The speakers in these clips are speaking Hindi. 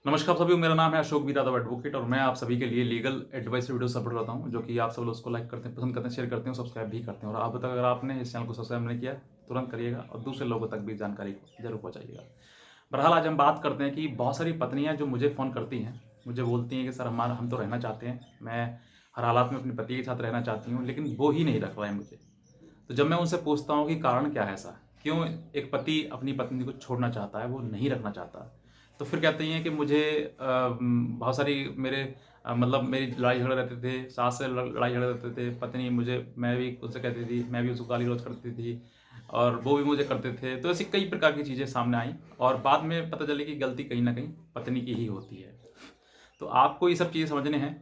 नमस्कार सभी, मेरा नाम है अशोक बी यादव एडवोकेट और मैं आप सभी के लिए लीगल एडवाइस वीडियो सपोर्ट करता हूं, जो कि आप सब लोग उसको लाइक करते हैं, पसंद करते हैं, शेयर करते हैं, सब्सक्राइब भी करते हैं। और अब तक अगर आपने इस चैनल को सब्सक्राइब नहीं किया तुरंत करिएगा और दूसरे लोगों तक भी जानकारी को जरूर पहुंचाइएगा। बहरहाल आज हम बात करते हैं कि बहुत सारी पत्नियां जो मुझे फ़ोन करती हैं, मुझे बोलती हैं कि सर हमारा हम तो रहना चाहते हैं, मैं हर हालात में अपने पति के साथ रहना चाहती हूँ, लेकिन वो ही नहीं रख रहा है मुझे। तो जब मैं उनसे पूछता हूँ कि कारण क्या है ऐसा, क्यों एक पति अपनी पत्नी को छोड़ना चाहता है, वो नहीं रखना चाहता, तो फिर कहती हैं कि मुझे बहुत सारी मेरे मतलब मेरी लड़ाई झगड़े रहते थे, सास से लड़ाई झगड़े रहते थे, पत्नी मुझे, मैं भी उनसे कहती थी, मैं भी उसको गाली गलौज करती थी और वो भी मुझे करते थे। तो ऐसी कई प्रकार की चीज़ें सामने आई और बाद में पता चली कि गलती कहीं ना कहीं पत्नी की ही होती है। तो आपको ये सब चीज़ें समझने हैं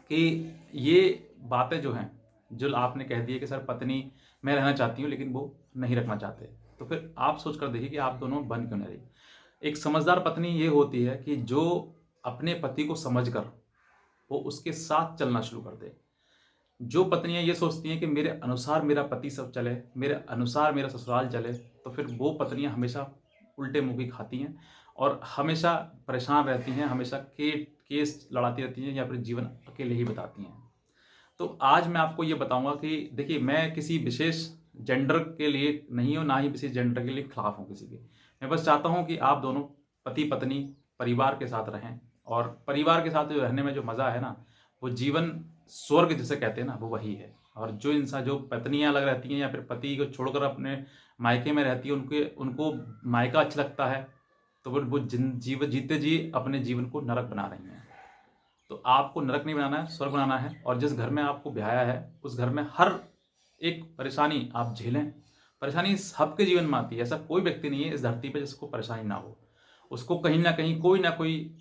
कि ये बातें जो हैं, जो आपने कह दी है कि सर पत्नी मैं रहना चाहती हूँ लेकिन वो नहीं रखना चाहते, तो फिर आप सोच कर देखिए कि आप दोनों बन क्यों नहीं रही। एक समझदार पत्नी ये होती है कि जो अपने पति को समझकर वो उसके साथ चलना शुरू कर दे। जो पत्नियां ये सोचती हैं कि मेरे अनुसार मेरा पति सब चले, मेरे अनुसार मेरा ससुराल चले, तो फिर वो पत्नियां हमेशा उल्टे मुंह की खाती हैं और हमेशा परेशान रहती हैं, हमेशा केस लड़ाती रहती हैं या फिर जीवन अकेले ही बताती हैं। तो आज मैं आपको ये बताऊंगा कि देखिए, मैं किसी विशेष जेंडर के लिए नहीं हूँ, ना ही किसी जेंडर के लिए खिलाफ हूँ किसी के। मैं बस चाहता हूँ कि आप दोनों पति पत्नी परिवार के साथ रहें और परिवार के साथ जो रहने में जो मज़ा है ना, वो जीवन स्वर्ग जिसे कहते हैं ना, वो वही है। और जो इंसान, जो पत्नियां अलग रहती हैं या फिर पति को छोड़कर अपने मायके में रहती है, उनके उनको मायका अच्छा लगता है, तो वो जीवन जीते जी अपने जीवन को नरक बना रही हैं। तो आपको नरक नहीं बनाना है, स्वर्ग बनाना है। और जिस घर में आपको ब्याया है उस घर में हर एक परेशानी आप झेलें। परेशानी सबके जीवन में आती है, ऐसा कोई व्यक्ति नहीं है इस धरती पे जिसको परेशानी ना हो। उसको कहीं ना कोई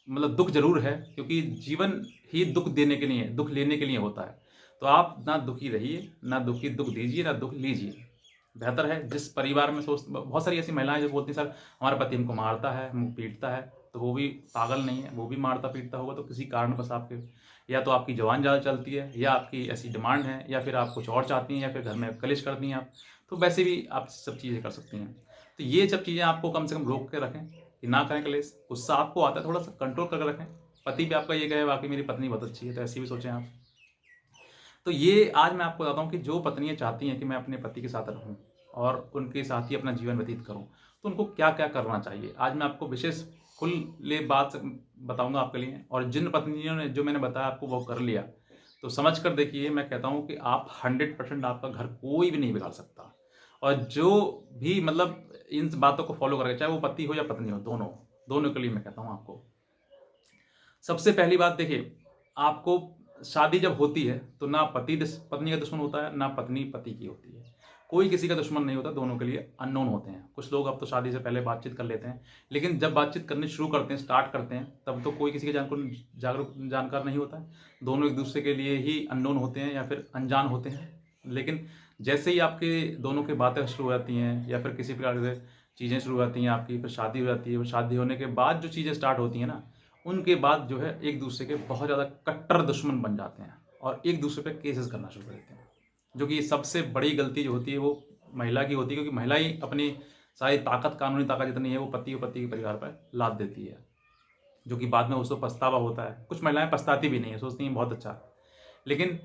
मतलब दुख जरूर है, क्योंकि जीवन ही दुख देने के लिए, दुख लेने के लिए होता है। तो आप ना दुखी रहिए, ना दुखी दुख दीजिए, ना दुख लीजिए। बेहतर है जिस परिवार में सोच, बहुत सारी ऐसी महिलाएं जो बोलती हैं सर हमारा पति हमको मारता है, हमको पीटता है, तो वो भी पागल नहीं है, वो भी मारता पीटता होगा तो किसी कारण बस आपके, या तो आपकी जवान ज़्यादा चलती है, या आपकी ऐसी डिमांड है, या फिर आप कुछ और चाहती हैं, या फिर घर में कलिश करती हैं आप, तो वैसे भी आप सब चीज़ें कर सकती हैं। तो ये सब चीज़ें आपको कम से कम रोक के रखें कि ना करें कलेश। गुस्सा आपको आता है, थोड़ा सा कंट्रोल करके रखें। पति भी आपका ये कहे वाकई मेरी पत्नी बहुत अच्छी है, तो ऐसी भी सोचें आप। तो ये आज मैं आपको बताता हूँ कि जो पत्नियां चाहती हैं कि मैं अपने पति के साथ रहूं और उनके साथ ही अपना जीवन व्यतीत करूं, तो उनको क्या क्या करना चाहिए, आज मैं आपको विशेष खुले बात बताऊंगा आपके लिए। और जिन पत्नियों ने जो मैंने बताया आपको वो कर लिया, तो समझ कर देखिए, मैं कहता हूँ कि आप 100% आपका घर कोई भी नहीं बिगाड़ सकता। और जो भी मतलब इन बातों को फॉलो करेगा, चाहे वो पति हो या पत्नी हो, दोनों दोनों के लिए मैं कहता हूँ आपको, सबसे पहली बात देखिए, आपको शादी जब होती है तो ना पति पत्नी का दुश्मन होता है, ना पत्नी पति की होती है। कोई किसी का दुश्मन नहीं होता, दोनों के लिए अननोन होते हैं। कुछ लोग अब तो शादी से पहले बातचीत कर लेते हैं, लेकिन जब बातचीत करनी शुरू करते हैं, स्टार्ट करते हैं, तब तो कोई किसी के जागरूक जानकार नहीं होता है। दोनों एक दूसरे के लिए ही अननोन होते हैं या फिर अनजान होते हैं। लेकिन जैसे ही आपके दोनों की बातें शुरू हो जाती हैं या फिर किसी प्रकार से चीज़ें शुरू हो जाती हैं आपकी, फिर शादी हो जाती है, फिर शादी होने के बाद जो चीज़ें स्टार्ट होती हैं ना, उनके बाद जो है एक दूसरे के बहुत ज़्यादा कट्टर दुश्मन बन जाते हैं और एक दूसरे पे केसेस करना शुरू कर देते हैं। जो कि सबसे बड़ी गलती जो होती है वो महिला की होती है, क्योंकि महिला ही अपनी सारी ताकत, कानूनी ताकत जितनी है, वो पति के परिवार पर लाद देती है, जो कि बाद में उसको पछतावा होता है। कुछ महिलाएं पछताती भी नहीं है, सोचती हैं बहुत अच्छा। लेकिन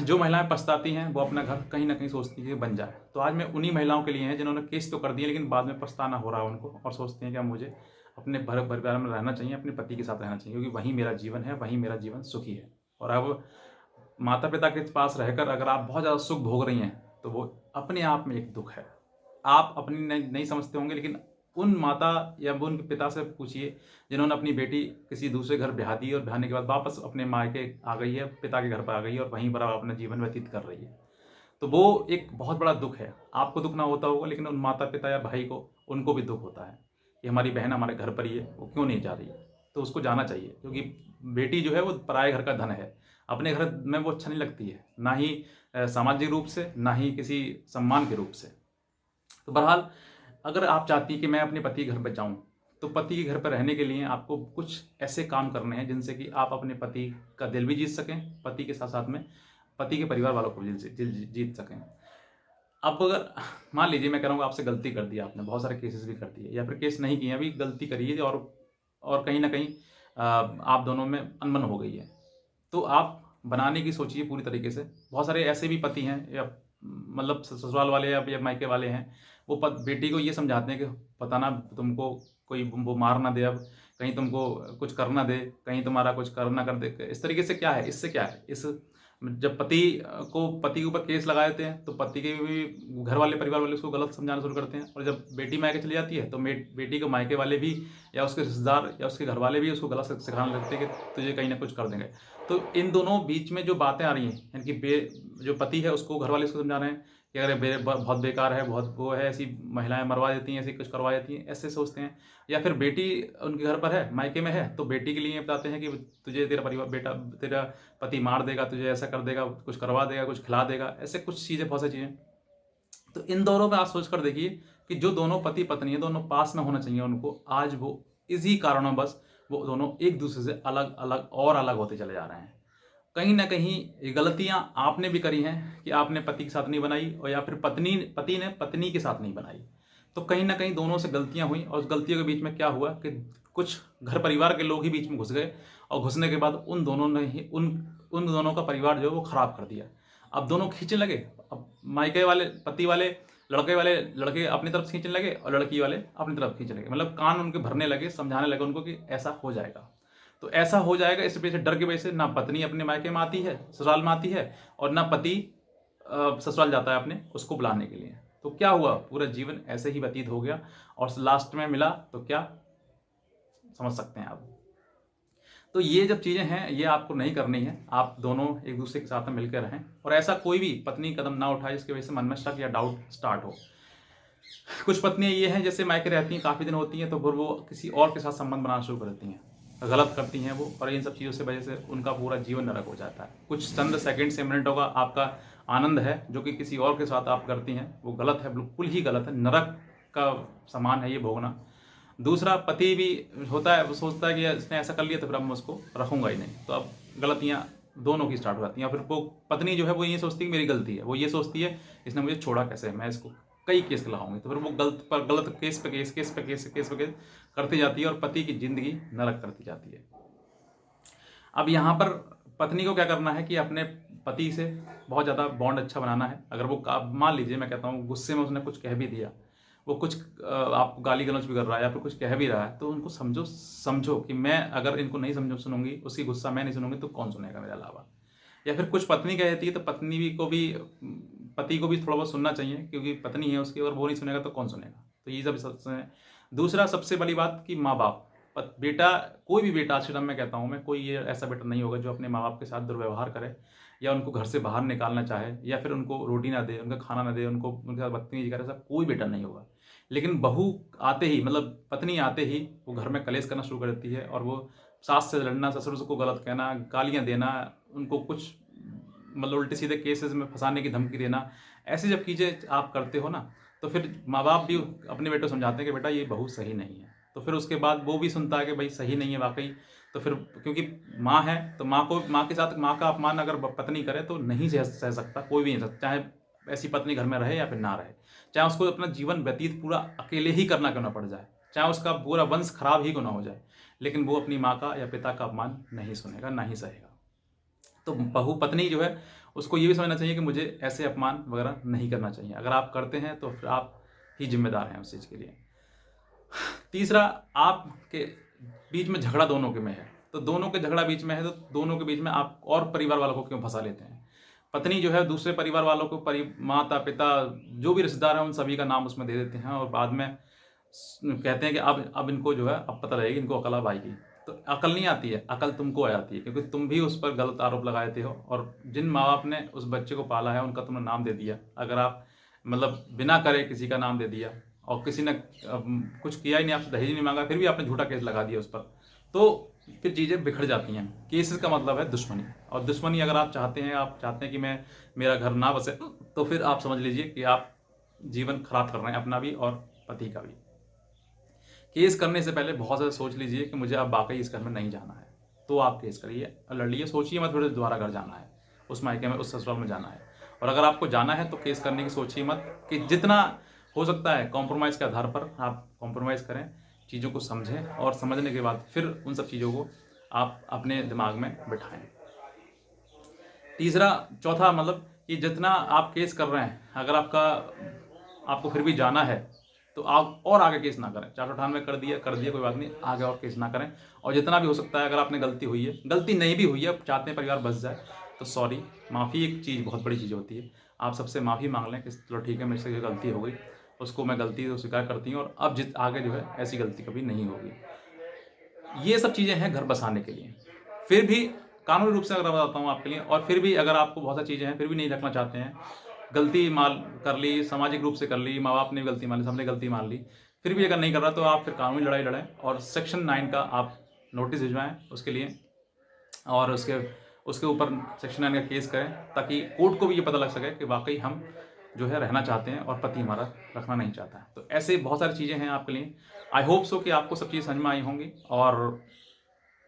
जो महिलाएं पछताती हैं वो अपना घर कहीं ना कहीं सोचती है कि बन जाए। तो आज मैं उन्हीं महिलाओं के लिए हैं जिन्होंने केस तो कर दिए लेकिन बाद में पछताना हो रहा है उनको, और सोचती हैं कि अब मुझे अपने परिवार में रहना चाहिए, अपने पति के साथ रहना चाहिए, क्योंकि वही मेरा जीवन है, वही मेरा जीवन सुखी है। और अब माता पिता के पास रहकर अगर आप बहुत ज़्यादा सुख भोग रही हैं, तो वो अपने आप में एक दुख है। आप अपनी नहीं समझते होंगे, लेकिन उन माता या उन पिता से पूछिए जिन्होंने अपनी बेटी किसी दूसरे घर ब्याह दी और ब्याहने के बाद वापस अपने मायके आ गई है, पिता के घर पर आ गई है और वहीं पर आप अपना जीवन व्यतीत कर रही है। तो वो एक बहुत बड़ा दुख है। आपको दुख ना होता होगा, लेकिन उन माता पिता या भाई को, उनको भी दुख होता है कि हमारी बहन हमारे घर पर ही है, वो क्यों नहीं जा रही है। तो उसको जाना चाहिए, क्योंकि बेटी जो है वो पराए घर का धन है। अपने घर में वो अच्छा नहीं लगती है, ना ही सामाजिक रूप से, ना ही किसी सम्मान के रूप से। तो बहरहाल, अगर आप चाहती हैं कि मैं अपने पति के घर पर जाऊं, तो पति के घर पर रहने के लिए आपको कुछ ऐसे काम करने हैं जिनसे कि आप अपने पति का दिल भी जीत सकें, पति के साथ साथ में पति के परिवार वालों को भी जीत सकें। अब अगर मान लीजिए, मैं कह रहा हूँ आपसे गलती कर दी आपने, बहुत सारे केसेस भी कर दिए, या फिर केस नहीं किए, अभी गलती करी है और और कहीं ना कहीं आप दोनों में अनबन हो गई है, तो आप बनाने की सोचिए पूरी तरीके से। बहुत सारे ऐसे भी पति हैं या मतलब ससुराल वाले या मायके वाले हैं, वो बेटी को ये समझाते हैं कि पता ना तुमको कोई वो मार ना दे, अब कहीं तुमको कुछ कर ना दे, कहीं तुम्हारा कुछ कर ना कर दे। इस तरीके से क्या है, इससे क्या है, इस जब पति के ऊपर केस लगा देते हैं तो पति के भी घर वाले परिवार वाले उसको गलत समझाना शुरू करते हैं, और जब बेटी मायके चली जाती है तो बेटी के मायके वाले भी या उसके रिश्तेदार या उसके घर वाले भी उसको गलत सिखाने लगते हैं कि तुझे कहीं ना कुछ कर देंगे। तो इन दोनों बीच में जो बातें आ रही हैं, यानी कि जो पति है उसको घर वाले उसको समझा रहे हैं कि अरे बहुत बेकार है, बहुत वो है, ऐसी महिलाएं मरवा देती हैं, ऐसी कुछ करवा देती हैं, ऐसे सोचते हैं। या फिर बेटी उनके घर पर है, मायके में है, तो बेटी के लिए ये बताते हैं कि तुझे तेरा परिवार तेरा पति मार देगा, तुझे ऐसा कर देगा, कुछ करवा देगा, कुछ खिला देगा, ऐसे कुछ चीज़ें, बहुत सारी चीज़ें। तो इन दोनों में आप सोच कर देखिए कि जो दोनों पति पत्नी है, दोनों पास में होना चाहिए उनको, आज वो इसी कारणों बस वो दोनों एक दूसरे से अलग अलग और अलग होते चले जा रहे हैं। कहीं ना कहीं ये गलतियां आपने भी करी हैं कि आपने पति के साथ नहीं बनाई, और या फिर पति ने पत्नी के साथ नहीं बनाई। तो कहीं ना कहीं दोनों से गलतियां हुई, और उस गलतियों के बीच में क्या हुआ कि कुछ घर परिवार के लोग ही बीच में घुस गए, और घुसने के बाद उन दोनों ने ही उन दोनों का परिवार जो है वो खराब कर दिया। अब दोनों खींचने लगे, अब मायके वाले पति वाले लड़के अपनी तरफ खींचने लगे और लड़की वाले अपनी तरफ खींचने लगे, मतलब कान उनके भरने लगे, समझाने लगे उनको कि ऐसा हो जाएगा। तो ऐसा हो जाएगा इस वजह से, डर की वजह से ना पत्नी अपने मायके में आती है, ससुराल में आती है, और ना पति ससुराल जाता है अपने उसको बुलाने के लिए। तो क्या हुआ, पूरा जीवन ऐसे ही व्यतीत हो गया, और लास्ट में मिला तो क्या समझ सकते हैं आप। तो ये जब चीज़ें हैं ये आपको नहीं करनी है, आप दोनों एक दूसरे के साथ में मिलकर रहें, और ऐसा कोई भी पत्नी कदम ना उठाए जिसकी वजह से मन में शक या डाउट स्टार्ट हो। कुछ पत्नियां ये हैं जैसे मायके रहती हैं, काफ़ी दिन होती हैं, तो फिर वो किसी और के साथ संबंध बनाना शुरू कर देती हैं, गलत करती हैं वो, और इन सब चीज़ों से वजह से उनका पूरा जीवन नरक हो जाता है। कुछ चंद सेकंड से मिनटों का आपका आनंद है जो कि किसी और के साथ आप करती हैं, वो गलत है, बिल्कुल ही गलत है, नरक का समान है ये भोगना। दूसरा, पति भी होता है, वो सोचता है कि इसने ऐसा कर लिया तो फिर अब मैं उसको रखूंगा ही नहीं, तो अब गलतियां दोनों की स्टार्ट हो जाती हैं। फिर वो पत्नी जो है वो ये सोचती है कि मेरी गलती है, वो ये सोचती है इसने मुझे छोड़ा कैसे, मैं इसको कई केस लगाऊंगी, तो फिर वो गलत केस पे केस करती जाती है, और पति की जिंदगी नरक करती जाती है। अब यहाँ पर पत्नी को क्या करना है कि अपने पति से बहुत ज़्यादा बॉन्ड अच्छा बनाना है। अगर वो मान लीजिए, मैं कहता हूँ गुस्से में उसने कुछ कह भी दिया, वो कुछ आपको गाली गलौज भी कर रहा है या फिर कुछ कह भी रहा है, तो उनको समझो कि मैं अगर इनको नहीं सुनूंगी, उसकी गुस्सा मैं नहीं सुनूंगी तो कौन सुनेगा मेरे अलावा। या फिर कुछ पत्नी कहती है तो पति को भी थोड़ा बहुत सुनना चाहिए, क्योंकि पत्नी है उसकी, अगर वो नहीं सुनेगा तो कौन सुनेगा। तो ये सब दूसरा सबसे बड़ी बात कि माँ बाप बेटा, कोई भी बेटा, आज के टाइम में कहता हूँ मैं, कोई ये ऐसा बेटा नहीं होगा जो अपने माँ बाप के साथ दुर्व्यवहार करे, या उनको घर से बाहर निकालना चाहे, या फिर उनको रोटी ना दे, उनका खाना ना दे, उनके साथ बदतमीजी करे, ऐसा कोई बेटा नहीं होगा। लेकिन बहू आते ही, मतलब पत्नी आते ही वो घर में कलेश करना शुरू कर देती है, और वो सास से लड़ना, ससुर को गलत कहना, गालियाँ देना, उनको कुछ मतलब उल्टे सीधे केसेस में फंसाने की धमकी देना, ऐसी जब चीज़ें आप करते हो ना, तो फिर माँ बाप भी अपने बेटों समझाते हैं कि बेटा ये बहू सही नहीं है। तो फिर उसके बाद वो भी सुनता है कि भाई सही नहीं है वाकई। तो फिर क्योंकि माँ है तो माँ के साथ माँ का अपमान अगर पत्नी करे तो नहीं सह सकता, कोई भी नहीं सकता, चाहे ऐसी पत्नी घर में रहे या फिर ना रहे, चाहे उसको अपना जीवन व्यतीत पूरा अकेले ही करना क्यों ना पड़ जाए, चाहे उसका पूरा वंश खराब ही क्यों ना हो जाए, लेकिन वो अपनी माँ का या पिता का अपमान नहीं सुनेगा, ना ही सहेगा। तो बहू पत्नी जो है उसको ये भी समझना चाहिए कि मुझे ऐसे अपमान वगैरह नहीं करना चाहिए। अगर आप करते हैं तो फिर आप ही जिम्मेदार हैं उस चीज़ के लिए। तीसरा, आपके बीच में झगड़ा दोनों के में है, तो दोनों के झगड़ा बीच में है, तो दोनों के बीच में आप और परिवार वालों को क्यों फंसा लेते हैं। पत्नी जो है दूसरे परिवार वालों को माता पिता जो भी रिश्तेदार हैं उन सभी का नाम उसमें दे देते हैं, और बाद में कहते हैं कि अब इनको जो है अब पता लगेगी, इनको अकल अब आएगी। तो अकल नहीं आती है, अकल तुमको आ जाती है, क्योंकि तुम भी उस पर गलत आरोप लगाए थे हो, और जिन माँ बाप ने उस बच्चे को पाला है उनका तुमने नाम दे दिया। अगर आप मतलब बिना करे किसी का नाम दे दिया, और किसी ने कुछ किया ही नहीं, आपसे दहेज नहीं मांगा, फिर भी आपने झूठा केस लगा दिया उस पर, तो फिर चीज़ें बिखर जाती हैं। केसेस का मतलब है दुश्मनी, और दुश्मनी अगर आप चाहते हैं कि मेरा घर ना बसे, तो फिर आप समझ लीजिए कि आप जीवन खराब कर रहे हैं अपना भी और पति का भी। केस करने से पहले बहुत ज़्यादा सोच लीजिए कि मुझे अब वाकई इस घर में नहीं जाना है, तो आप केस करिए, लड़ लीजिए, सोचिए मत फिर दोबारा घर जाना है, उस मायके में उस ससुराल में जाना है। और अगर आपको जाना है तो केस करने की सोचिए मत, कि जितना हो सकता है कॉम्प्रोमाइज़ के आधार पर आप कॉम्प्रोमाइज़ करें, चीज़ों को समझें और समझने के बाद फिर उन सब चीज़ों को आप अपने दिमाग में बिठाएं। तीसरा चौथा मतलब कि जितना आप केस कर रहे हैं, अगर आपको फिर भी जाना है तो आप और आगे केस ना करें। 498 कर दिया कोई बात नहीं, आगे और केस ना करें। और जितना भी हो सकता है, अगर आपने गलती हुई है, गलती नहीं भी हुई है, चाहते हैं परिवार बच जाए, तो सॉरी, माफ़ी एक चीज़ बहुत बड़ी चीज़ होती है। आप सबसे माफ़ी मांग लें कि चलो ठीक है, मेरे से ये गलती हो गई, उसको मैं गलती तो स्वीकार करती हूँ और अब आगे जो है ऐसी गलती कभी नहीं होगी। ये सब चीज़ें हैं घर बसाने के लिए। फिर भी कानूनी रूप से अगर मैं बताता हूँ आपके लिए, और फिर भी अगर आपको बहुत सारी चीज़ें हैं, फिर भी नहीं रखना चाहते हैं, गलती कर ली, सामाजिक रूप से कर ली, माँ-बाप ने भी गलती मान ली, सबने गलती मान ली, फिर भी अगर नहीं कर रहा तो आप फिर कानूनी लड़ाई लड़ें और सेक्शन 9 का आप नोटिस भिजवाएँ उसके लिए, और उसके ऊपर सेक्शन 9 का केस करें, ताकि कोर्ट को भी ये पता लग सके कि वाक़ई हम जो है रहना चाहते हैं और पति हमारा रखना नहीं चाहता है। तो ऐसे बहुत सारी चीज़ें हैं आपके लिए। आई होप सो कि आपको सब चीज़ समझ में आई होंगी। और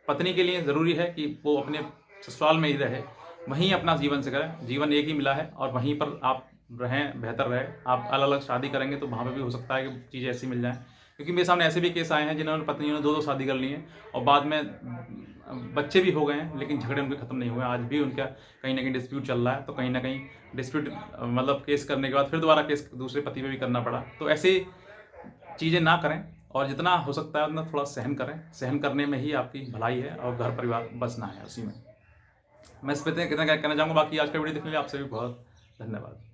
पत्नी के लिए ज़रूरी है कि वो अपने ससुराल में ही रहे, वहीं अपना जीवन से करें। जीवन एक ही मिला है और वहीं पर आप रहें, बेहतर रहे। आप अलग-अलग शादी करेंगे तो वहाँ पे भी हो सकता है कि चीज़ें ऐसी मिल जाएँ। क्योंकि मेरे सामने ऐसे भी केस आए हैं जिन्होंने पत्नियों ने 2-2 शादी कर ली हैं और बाद में बच्चे भी हो गए हैं, लेकिन झगड़े उनके ख़त्म नहीं हुए। आज भी उनका कहीं न कहीं डिस्प्यूट चल रहा है, तो कहीं न कहीं डिस्प्यूट मतलब केस करने के बाद फिर दोबारा केस दूसरे पति पे भी करना पड़ा। तो ऐसे चीज़ें ना करें और जितना हो सकता है उतना थोड़ा सहन करें। सहन करने में ही आपकी भलाई है और घर परिवार बसना है उसी में। मैं इस पे इतना कहना चाहूँगा। बाकी आज का वीडियो देखने के लिए आपसे भी बहुत धन्यवाद।